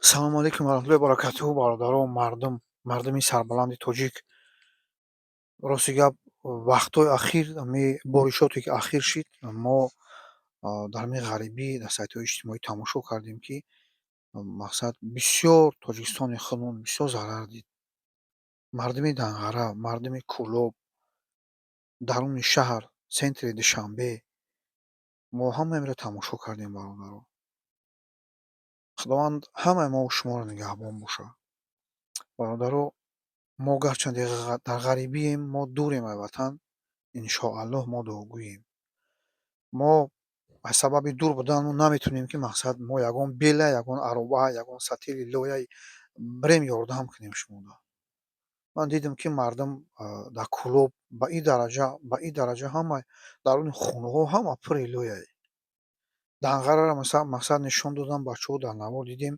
Салому алейкум ва раҳматуллоҳи ва баракатуҳу, бародару мардуми сарбаланди тоҷик. Рости гап, вақтҳои ахир боришоте ки ахир шид, мо дар ҳамин ғарибӣ дар сайтҳои иҷтимоӣ тамошо кардем, ки мақсад бисёр Тоҷикистони худмон бисёр зарар дид. Мардуми Данғара, мардуми Кӯлоб, даруни шаҳр, центри Душанбе, мо ҳамаеро тамошо кардем, бародаро. Худованд ҳамаи мо шуморо нигаҳбон боша. Бародаро, мо гарчанде дар ғарибием, мо дурем аз ватан, иншоаллоҳ мо дуогӯем. Мо аз сабаби дур будан мо наметавонем, ки мақсад мо ягон бела, ягон ароба, ягон сатири лояи бирем ёрдам кунем шуморо. Ман дидам, ки мардум дар Кӯлоб ба ин дараҷа ҳама даруни хонаҳо ҳама пури лояе. Данғараро мақсад нишон додам бачаҳо дар навор дидем,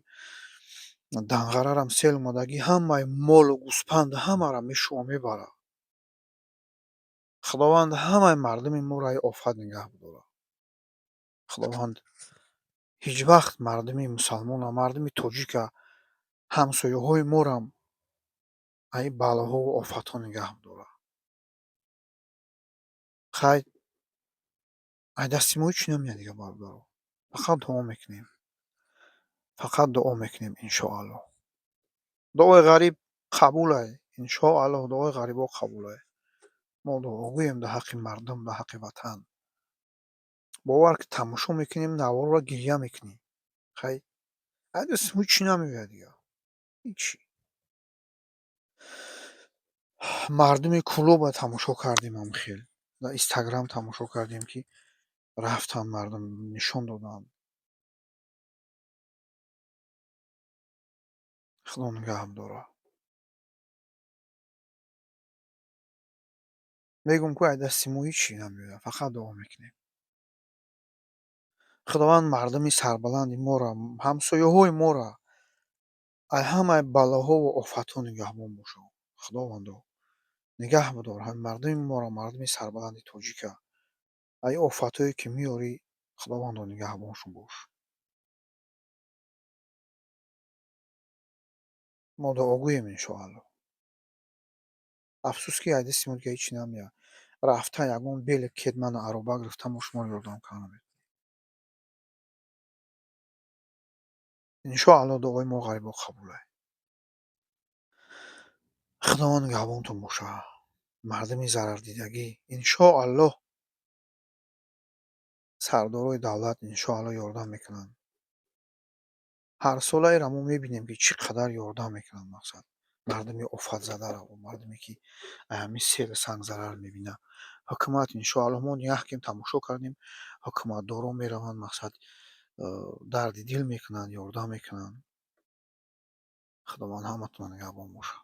Данғарарам сел омадагӣ ҳамаи молу гӯспанду ҳамаро мешува мебара. Худованд ҳамаи мардуми моро аз офат нигоҳ бидора. Худованд ҳеҷ вақт мардуми мусалмона, мардуми тоҷика, ҳамсояҳои морам аз ин балоҳову офатҳо нигоҳ бидора. Хай, аз дасти мо ҳеҷ намеяд дига, бародаро. Фақат дуо мекунем, иншоаллоҳ. Дуои ғариб қабулай, иншоаллоҳ дуои ғарибо қабулай. Мо дуогӯем дар ҳаққи мардум, дар ҳаққи ватан. Бовар кӣ тамошо мекунем, наворро гирья мекунем. Хай, аз дасти мо ҳеҷ намеояд дига. Ҳичи. Мардуми Кӯлобро тамошо кардем ҳамхел. Дар Инстаграм тамошо кардем, ки рафтанд мардум нишон доданд. Худо нигаҳ бидора. Мегӯям, ки аз дасти мо ҳичи намеояд. Фақат дуо мекунем. Худованд мардуми сарбаланди моро, ҳамсояҳои моро аз ҳамаи балоҳову офатҳо нигаҳбон боша. Худовандо, нигоҳ бидор мардуми моро, мардуми сарбаланди тоҷика. Аз ин офатҳое ки меорӣ, Худовандо нигаҳбоншон бош. Мо дуогӯем, иншоаллоҳ. Афсӯс, ки аз дасти мо дига ҳичи намеояд. Рафтан ягон беле кедману ароба гирифтан мо шуморо ёрдам карда метавонем. Иншоаллоҳ дуои мо ғарибо қабулай. Худованд нигаҳбонтон боша. Мардуми зарардидагӣ, иншоаллоҳ сардорои давлат иншоаллоҳ ёрдам мекунанд. Ҳарсолаеро мо мебинем, ки чӣ қадар ёрдам мекунанд мақсад мардуми офатзадаро, мардуме ки аз ҳамин селу сангзарар мебинад. Ҳукумат иншоаллоҳ мо нигаҳ кардем, тамошо кардем, ҳукуматдорон мераванд, мақсад дарди дил мекунанд, ёрдам мекунанд. Худованд ҳаматонро нигаҳбон боша.